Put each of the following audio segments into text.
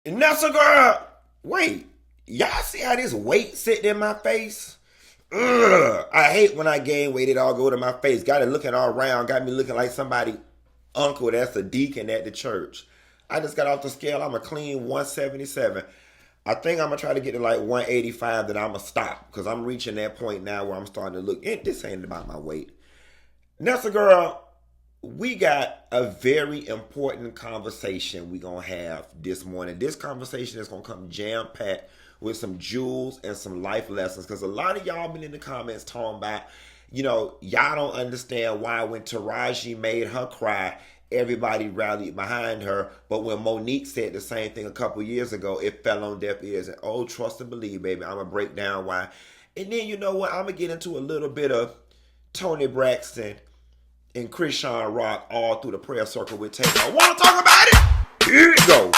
Nessa girl, wait, y'all see how this weight sitting in my face? Ugh, I hate when I gain weight, it all go to my face. Got it looking all round, got me looking like somebody uncle that's a deacon at the church. I just got off the scale, I'm a clean 177. I think I'm gonna try to get to like 185, then I'm gonna stop because I'm reaching that point now where I'm starting to look. This ain't about my weight. Nessa girl, we got a very important conversation we gonna have this morning. This conversation is gonna come jam packed with some jewels and some life lessons because a lot of y'all been in the comments talking about, y'all don't understand why when Taraji made her cry, everybody rallied behind her, but when Monique said the same thing a couple years ago, it fell on deaf ears. And oh, trust and believe, baby, I'm gonna break down why. And then you know what? I'm gonna get into a little bit of Toni Braxton and Chrisean Rock all through the prayer circle with Tamar. I want to talk about it? Here it go.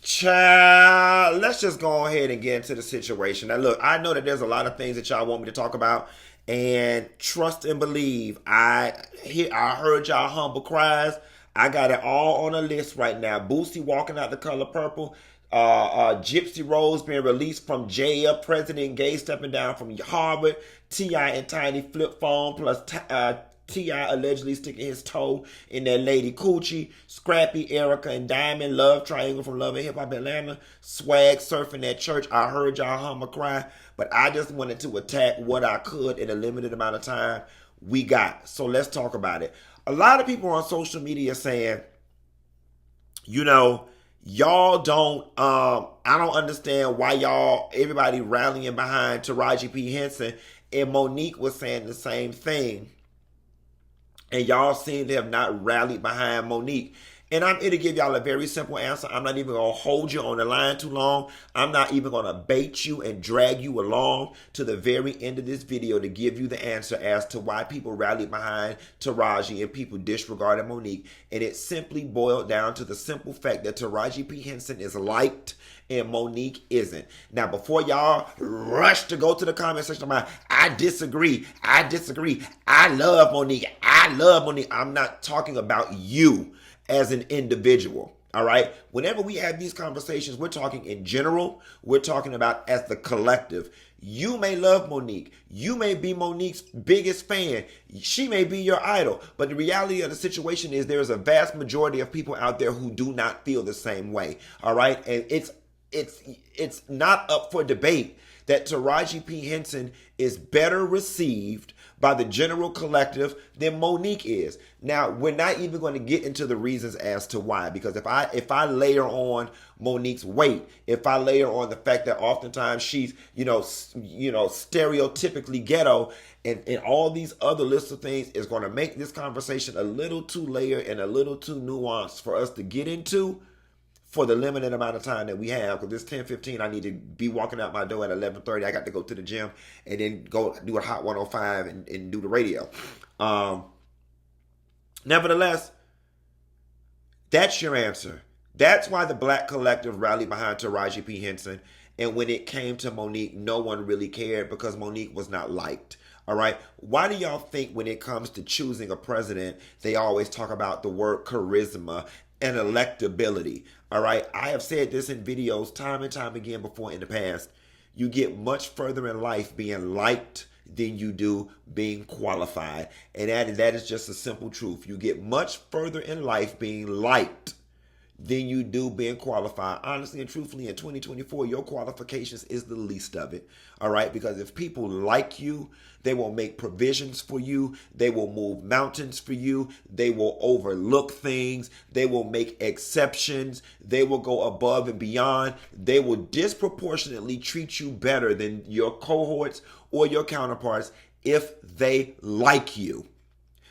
Child, let's just go ahead and get into the situation. Now, look, I know that there's a lot of things that y'all want me to talk about, and trust and believe. I heard y'all humble cries. I got it all on a list right now. Boosie walking out the color purple. Gypsy Rose being released from jail. President Gay stepping down from Harvard. T.I. and Tiny flip phone plus T.I. allegedly sticking his toe in that lady coochie. Scrappy, Erica, and Diamond. Love triangle from Love and Hip Hop Atlanta. Swag surfing at church. I heard y'all hummer cry. But I just wanted to attack what I could in a limited amount of time we got. So let's talk about it. A lot of people on social media saying, y'all don't, I don't understand why everybody rallying behind Taraji P. Henson. And Monique was saying the same thing. And y'all seem to have not rallied behind Monique. And I'm here to give y'all a very simple answer. I'm not even going to hold you on the line too long. I'm not even going to bait you and drag you along to the very end of this video to give you the answer as to why people rallied behind Taraji and people disregarded Monique. And it simply boiled down to the simple fact that Taraji P. Henson is liked and Monique isn't. Now, before y'all rush to go to the comment section about, I disagree, I love Monique, I'm not talking about you as an individual, all right? Whenever we have these conversations, we're talking in general. We're talking about as the collective. You may love Monique. You may be Monique's biggest fan. She may be your idol. But the reality of the situation is there's a vast majority of people out there who do not feel the same way, all right? And it's not up for debate that Taraji P. Henson is better received by the general collective than Monique is. Now, we're not even going to get into the reasons as to why, because if I layer on Monique's weight, if I layer on the fact that oftentimes she's, stereotypically ghetto and all these other lists of things is going to make this conversation a little too layered and a little too nuanced for us to get into for the limited amount of time that we have, because it's 10:15, I need to be walking out my door at 11:30. I got to go to the gym and then go do a Hot 105 and do the radio. Nevertheless, that's your answer. That's why the Black collective rallied behind Taraji P. Henson. And when it came to Monique, no one really cared because Monique was not liked. All right. Why do y'all think when it comes to choosing a president, they always talk about the word charisma and electability? All right. I have said this in videos time and time again before in the past. You get much further in life being liked than you do being qualified. And that is just a simple truth. You get much further in life being liked than you do being qualified. Honestly and truthfully, in 2024, your qualifications is the least of it. All right? Because if people like you, they will make provisions for you. They will move mountains for you. They will overlook things. They will make exceptions. They will go above and beyond. They will disproportionately treat you better than your cohorts or your counterparts if they like you.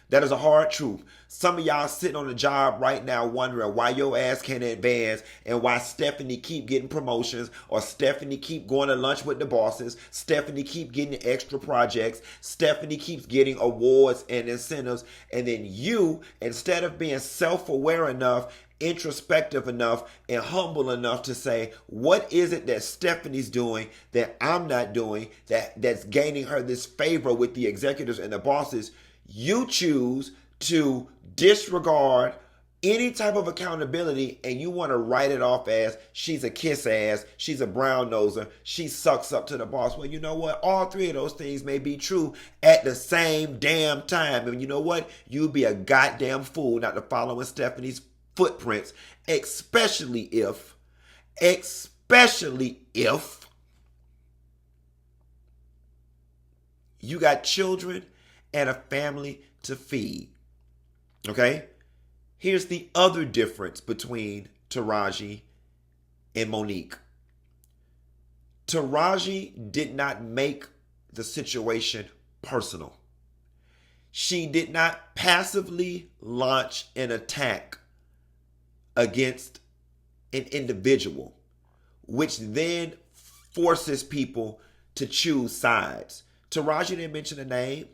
That is a hard truth. Some of y'all sitting on the job right now wondering why your ass can't advance and why Stephanie keep getting promotions or Stephanie keep going to lunch with the bosses. Stephanie keep getting extra projects. Stephanie keeps getting awards and incentives. And then you, instead of being self-aware enough, introspective enough, and humble enough to say, what is it that Stephanie's doing that I'm not doing that's gaining her this favor with the executives and the bosses? You choose to disregard any type of accountability and you want to write it off as she's a kiss ass, she's a brown noser, she sucks up to the boss. Well, you know what? All three of those things may be true at the same damn time. And you know what? You'd be a goddamn fool not to follow in Stephanie's footprints, especially if you got children and a family to feed. Okay? Here's the other difference between Taraji and Monique. Taraji did not make the situation personal. She did not passively launch an attack against an individual, which then forces people to choose sides. Taraji didn't mention a name.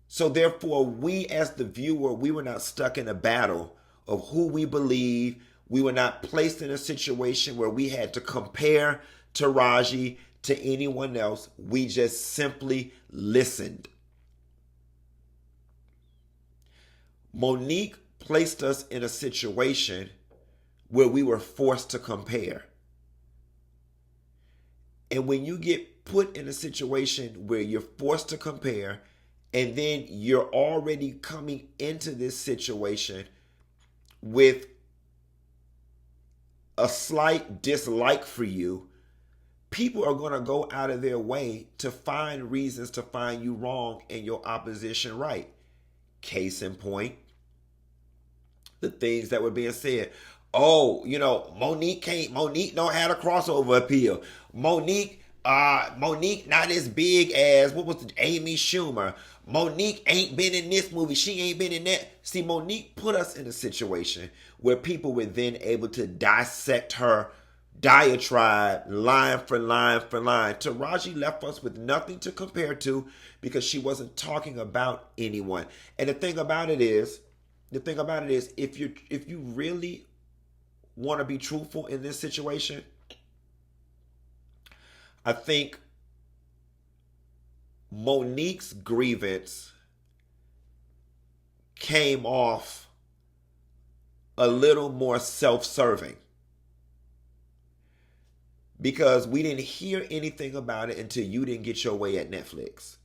So therefore, we as the viewer, we were not stuck in a battle of who we believe. We were not placed in a situation where we had to compare Taraji to anyone else. We just simply listened. Monique placed us in a situation where we were forced to compare. And when you get put in a situation where you're forced to compare, and then you're already coming into this situation with a slight dislike for you, people are going to go out of their way to find reasons to find you wrong and your opposition right. Case in point, the things that were being said. Oh, you know, Monique don't have a crossover appeal. Monique not as big as, Amy Schumer. Monique ain't been in this movie. She ain't been in that. See, Monique put us in a situation where people were then able to dissect her diatribe line for line for line. Taraji left us with nothing to compare to because she wasn't talking about anyone. And the thing about it is, if you really want to be truthful in this situation, I think Monique's grievance came off a little more self-serving because we didn't hear anything about it until you didn't get your way at Netflix.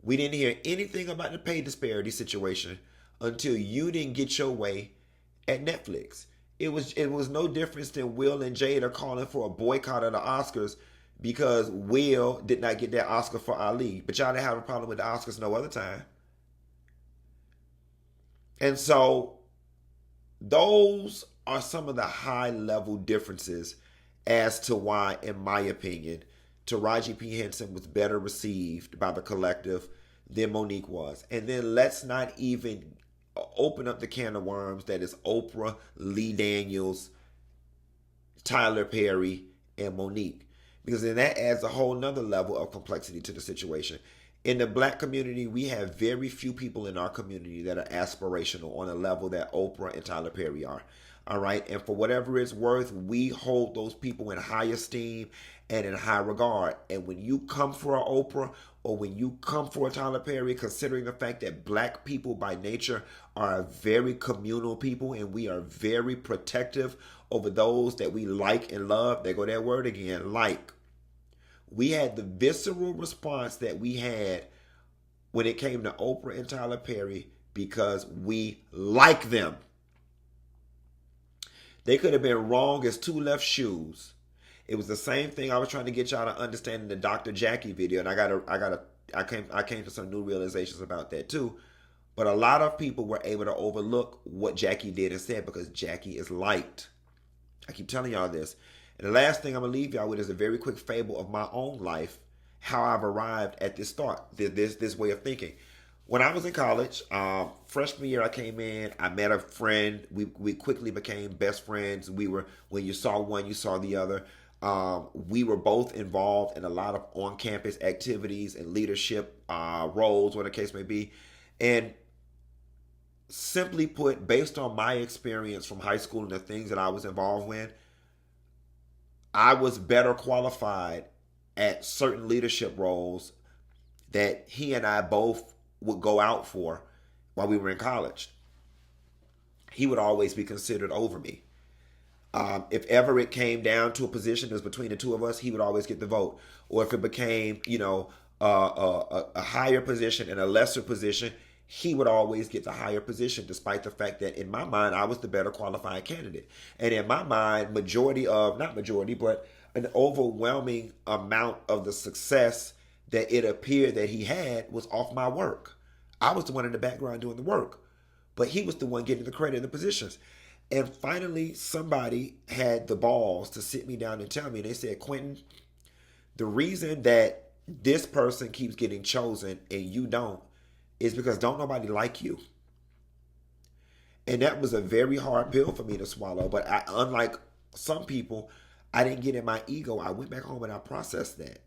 We didn't hear anything about the pay disparity situation until you didn't get your way at Netflix. It was no difference than Will and Jada calling for a boycott of the Oscars because Will did not get that Oscar for Ali. But y'all didn't have a problem with the Oscars no other time. And so those are some of the high level differences as to why, in my opinion, Taraji P. Henson was better received by the collective than Monique was. And then let's not even open up the can of worms that is Oprah, Lee Daniels, Tyler Perry, and Monique. Because then that adds a whole nother level of complexity to the situation. In the black community, we have very few people in our community that are aspirational on a level that Oprah and Tyler Perry are. All right. And for whatever it's worth, we hold those people in high esteem and in high regard. And when you come for an Oprah or when you come for a Tyler Perry, considering the fact that black people by nature are a very communal people and we are very protective over those that we like and love. There go that word again, like. We had the visceral response that we had when it came to Oprah and Tyler Perry because we like them. They could have been wrong as two left shoes. It was the same thing I was trying to get y'all to understand in the Dr. Jackie video, and I came to some new realizations about that too. But a lot of people were able to overlook what Jackie did and said because Jackie is liked. I keep telling y'all this. And the last thing I'm going to leave y'all with is a very quick fable of my own life, how I've arrived at this thought, this way of thinking. when I was in college, freshman year I came in, I met a friend. We quickly became best friends. We were, when you saw one, you saw the other. We were both involved in a lot of on-campus activities and leadership roles, whatever the case may be. And simply put, based on my experience from high school and the things that I was involved with, I was better qualified at certain leadership roles that he and I both would go out for while we were in college. He would always be considered over me. If ever it came down to a position that was between the two of us, he would always get the vote. Or if it became, a higher position and a lesser position, he would always get the higher position, despite the fact that in my mind, I was the better qualified candidate. And in my mind, not majority, but an overwhelming amount of the success that it appeared that he had was off my work. I was the one in the background doing the work, but he was the one getting the credit in the positions. And finally, somebody had the balls to sit me down and tell me, and they said, Quentin, the reason that this person keeps getting chosen and you don't is because don't nobody like you. And that was a very hard pill for me to swallow. But unlike some people, I didn't get in my ego. I went back home and I processed that.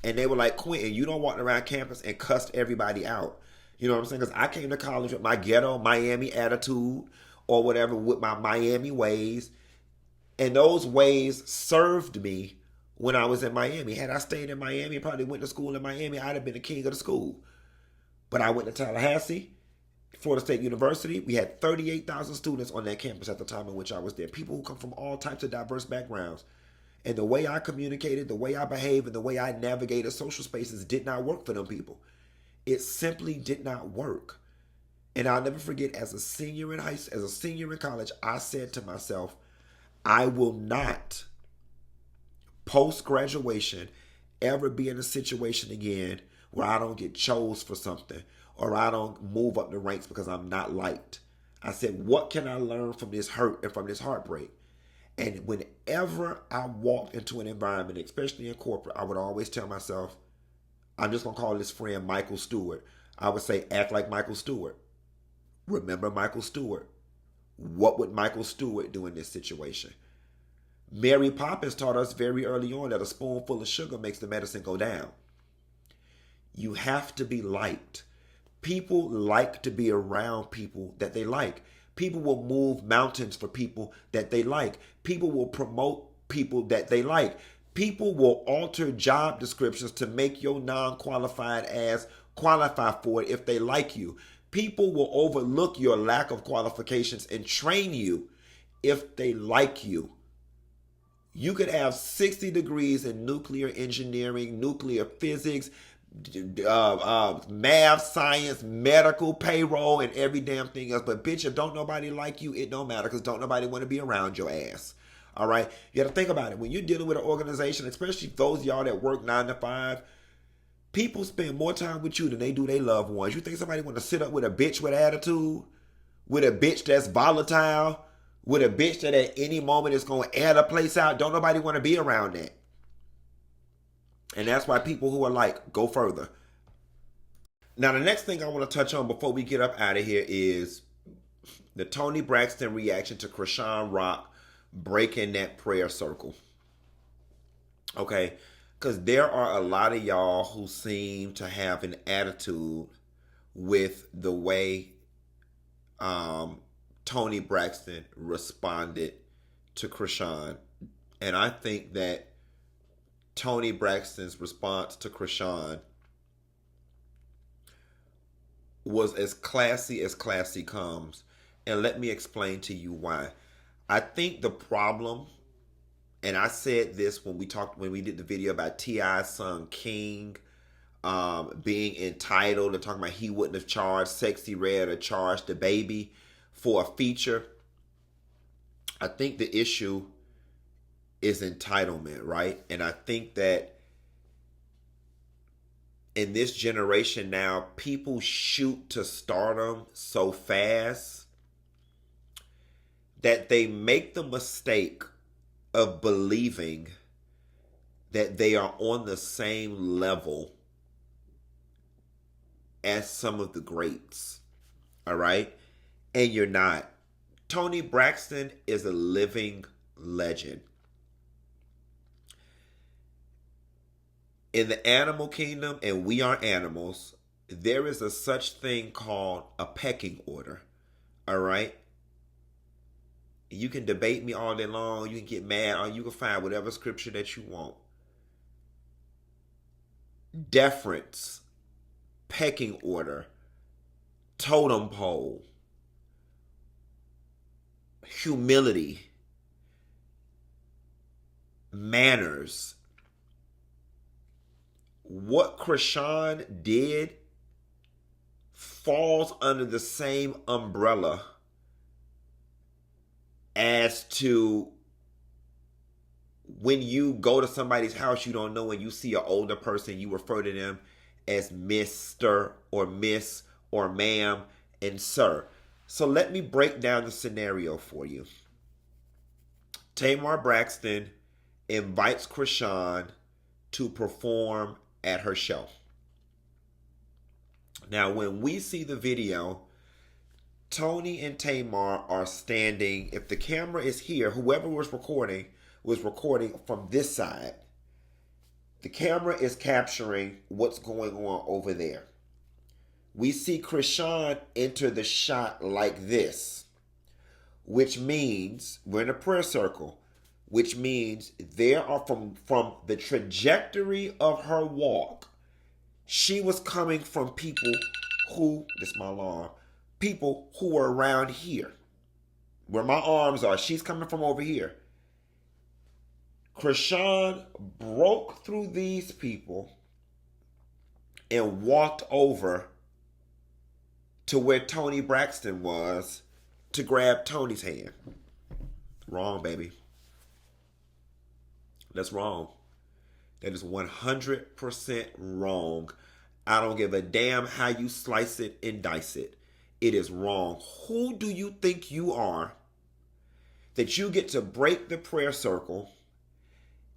And they were like, Quentin, you don't walk around campus and cuss everybody out. You know what I'm saying? Because I came to college with my ghetto Miami attitude or whatever, with my Miami ways. And those ways served me when I was in Miami. Had I stayed in Miami, probably went to school in Miami, I'd have been the king of the school. But I went to Tallahassee, Florida State University. We had 38,000 students on that campus at the time in which I was there. People who come from all types of diverse backgrounds. And the way I communicated, the way I behaved, and the way I navigated social spaces did not work for them people. It simply did not work. And I'll never forget, as a senior in college, I said to myself, I will not, post-graduation, ever be in a situation again where I don't get chose for something or I don't move up the ranks because I'm not liked. I said, what can I learn from this hurt and from this heartbreak? And whenever I walked into an environment, especially in corporate, I would always tell myself, I'm just going to call this friend Michael Stewart. I would say, act like Michael Stewart. Remember Michael Stewart. What would Michael Stewart do in this situation? Mary Poppins taught us very early on that a spoonful of sugar makes the medicine go down. You have to be liked. People like to be around people that they like. People will move mountains for people that they like. People will promote people that they like. People will alter job descriptions to make your non-qualified ass qualify for it if they like you. People will overlook your lack of qualifications and train you if they like you. You could have 60 degrees in nuclear engineering, nuclear physics, math, science, medical, payroll, and every damn thing else. But bitch, if don't nobody like you, it don't matter, because don't nobody want to be around your ass. All right? You got to think about it. When you're dealing with an organization, especially those of y'all that work 9 to 5, people spend more time with you than they do their loved ones. You think somebody want to sit up with a bitch with attitude? With a bitch that's volatile? With a bitch that at any moment is going to air the place out? Don't nobody want to be around that. And that's why people who are like, go further. Now, the next thing I want to touch on before we get up out of here is the Toni Braxton reaction to Chrisean Rock breaking that prayer circle. Okay? Because there are a lot of y'all who seem to have an attitude with the way Toni Braxton responded to Chrisean. And I think that Toni Braxton's response to Chrisean was as classy comes. And let me explain to you why. I think the problem, and I said this when we did the video about T.I.'s son King being entitled and talking about he wouldn't have charged Sexy Red or charged the baby for a feature. I think the issue is entitlement, right? And I think that in this generation now, people shoot to stardom so fast that they make the mistake of believing that they are on the same level as some of the greats. All right? And you're not. Toni Braxton is a living legend. In the animal kingdom, and we are animals, there is a such thing called a pecking order. All right? You can debate me all day long. You can get mad, or you can find whatever scripture that you want. Deference, pecking order, totem pole, humility, manners. What Chrisan did falls under the same umbrella as to when you go to somebody's house you don't know and you see an older person, you refer to them as Mr. or Miss or Ma'am and Sir. So let me break down the scenario for you. Tamar Braxton invites Chrisan to perform at her show. Now, when we see the video, Toni and Tamar are standing. If the camera is here, whoever was recording from this side. The camera is capturing what's going on over there. We see Chrisan enter the shot like this, which means we're in a prayer circle, which means there are from the trajectory of her walk, she was coming from people who, this is my alarm, people who were around here, where my arms are. She's coming from over here. Chrisan broke through these people and walked over to where Toni Braxton was to grab Toni's hand. Wrong, baby. That's wrong. That is 100% wrong. I don't give a damn how you slice it and dice it. It is wrong. Who do you think you are that you get to break the prayer circle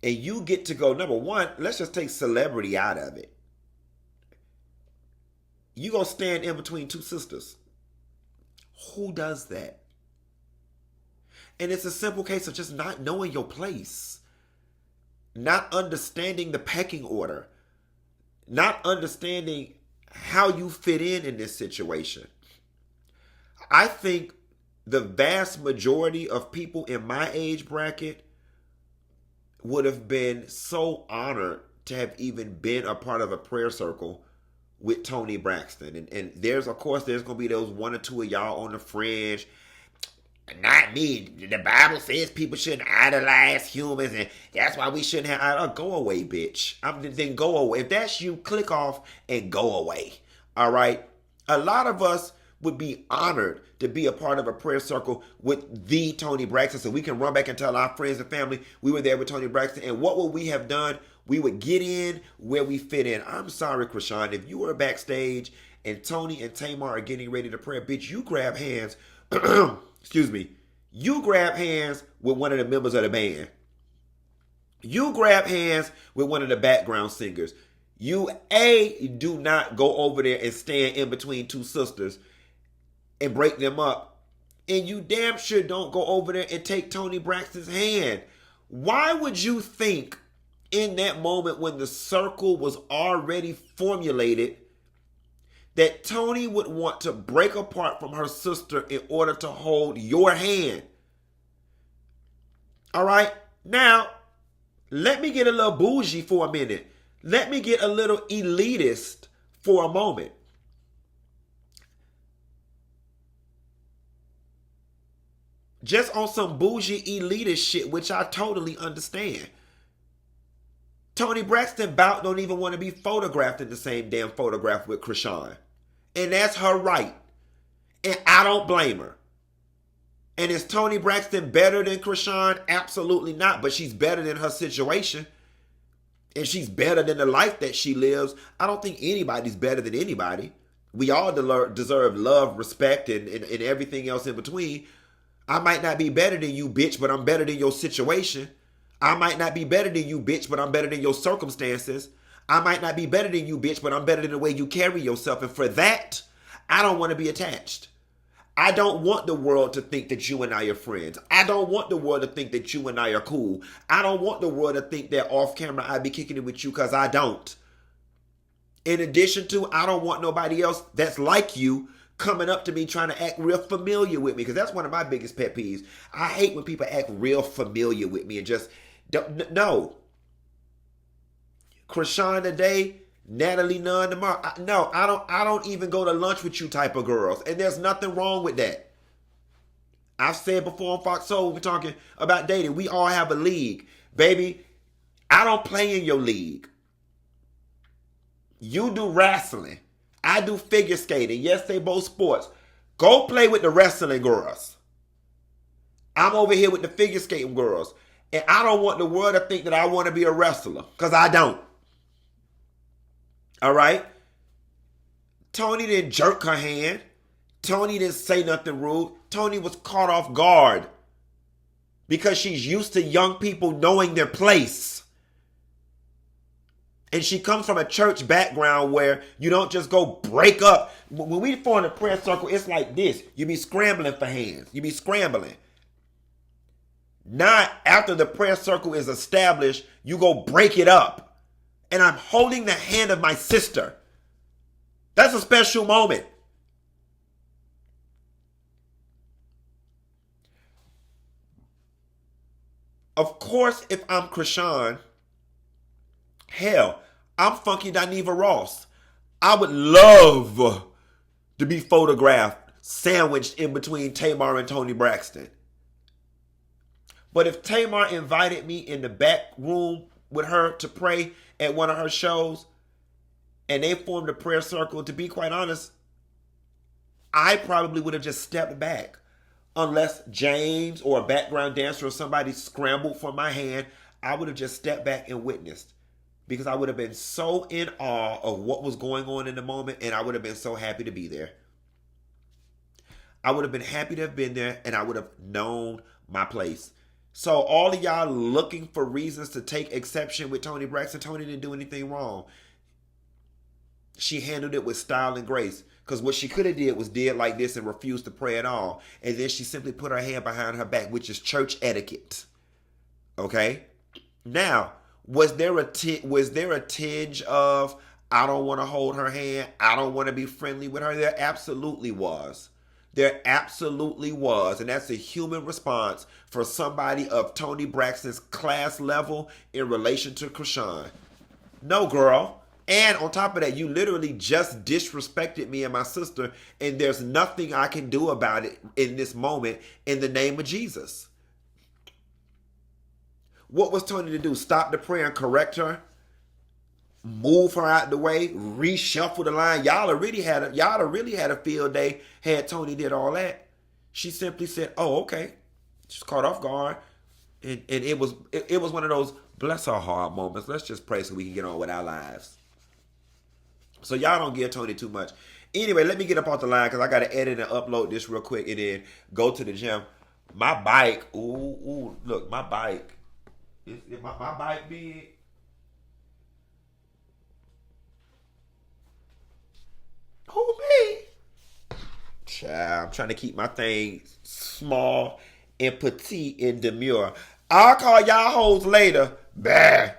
and you get to go, number one, let's just take celebrity out of it. You gonna stand in between two sisters. Who does that? And it's a simple case of just not knowing your place. Not understanding the pecking order. Not understanding how you fit in this situation. I think the vast majority of people in my age bracket would have been so honored to have even been a part of a prayer circle with Toni Braxton. And there's going to be those one or two of y'all on the fringe. Not me. The Bible says people shouldn't idolize humans, and that's why we shouldn't have. Go away, bitch. Then go away. If that's you, click off and go away. All right? A lot of us would be honored to be a part of a prayer circle with the Toni Braxton, so we can run back and tell our friends and family we were there with Toni Braxton. And what would we have done? We would get in where we fit in. I'm sorry, Chrisan, if you were backstage and Toni and Tamar are getting ready to pray, bitch, you grab hands. Excuse me. You grab hands with one of the members of the band. You grab hands with one of the background singers. You do not go over there and stand in between two sisters and break them up. And you damn sure don't go over there and take Toni Braxton's hand. Why would you think in that moment when the circle was already formulated that Toni would want to break apart from her sister in order to hold your hand? All right? Now, let me get a little bougie for a minute. Let me get a little elitist for a moment. Just on some bougie elitist shit, which I totally understand. Toni Braxton about don't even want to be photographed in the same damn photograph with Chrisan. And that's her right. And I don't blame her. And is Toni Braxton better than Chrisan? Absolutely not. But she's better than her situation. And she's better than the life that she lives. I don't think anybody's better than anybody. We all deserve love, respect, and everything else in between. I might not be better than you, bitch, but I'm better than your situation. I might not be better than you, bitch, but I'm better than your circumstances. I might not be better than you, bitch, but I'm better than the way you carry yourself. And for that, I don't want to be attached. I don't want the world to think that you and I are friends. I don't want the world to think that you and I are cool. I don't want the world to think that off camera I be kicking it with you, because I don't. In addition to, I don't want nobody else that's like you coming up to me trying to act real familiar with me, because that's one of my biggest pet peeves. I hate when people act real familiar with me and just don't. No. Chrisan today, Natalie Nunn tomorrow. No, I don't even go to lunch with you type of girls. And there's nothing wrong with that. I've said before on Fox Soul, we're talking about dating. We all have a league. Baby, I don't play in your league. You do wrestling. I do figure skating. Yes, they both sports. Go play with the wrestling girls. I'm over here with the figure skating girls. And I don't want the world to think that I want to be a wrestler, because I don't. All right? Toni didn't jerk her hand. Toni didn't say nothing rude. Toni was caught off guard because she's used to young people knowing their place. And she comes from a church background where you don't just go break up. When we form a prayer circle, it's like this. You be scrambling for hands. You be scrambling. Not after the prayer circle is established, you go break it up. And I'm holding the hand of my sister. That's a special moment. Of course, if I'm Chrisan, hell, I'm Funky Dineva Ross. I would love to be photographed sandwiched in between Tamar and Toni Braxton. But if Tamar invited me in the back room with her to pray at one of her shows, and they formed a prayer circle, to be quite honest, I probably would have just stepped back. Unless James or a background dancer or somebody scrambled for my hand, I would have just stepped back and witnessed. Because I would have been so in awe of what was going on in the moment, and I would have been so happy to be there. I would have been happy to have been there, and I would have known my place. So all of y'all looking for reasons to take exception with Toni Braxton, Toni didn't do anything wrong. She handled it with style and grace. Because what she could have did was did like this and refused to pray at all. And then she simply put her hand behind her back, which is church etiquette. Okay? Now, was there a tinge of, I don't want to hold her hand, I don't want to be friendly with her? There absolutely was. There absolutely was. And that's a human response for somebody of Toni Braxton's class level in relation to Chrisan. No, girl. And on top of that, you literally just disrespected me and my sister, and there's nothing I can do about it in this moment in the name of Jesus. What was Toni to do? Stop the prayer and correct her? Move her out the way, reshuffle the line. Y'all really had a field day had Toni did all that. She simply said, "Oh, okay." She's caught off guard, and it was one of those bless her heart moments. Let's just pray so we can get on with our lives. So y'all don't give Toni too much. Anyway, let me get up off the line because I got to edit and upload this real quick and then go to the gym. My bike, look, my bike. Is my bike big? Who, me? Child, I'm trying to keep my thing small and petite and demure. I'll call y'all hoes later. Bah.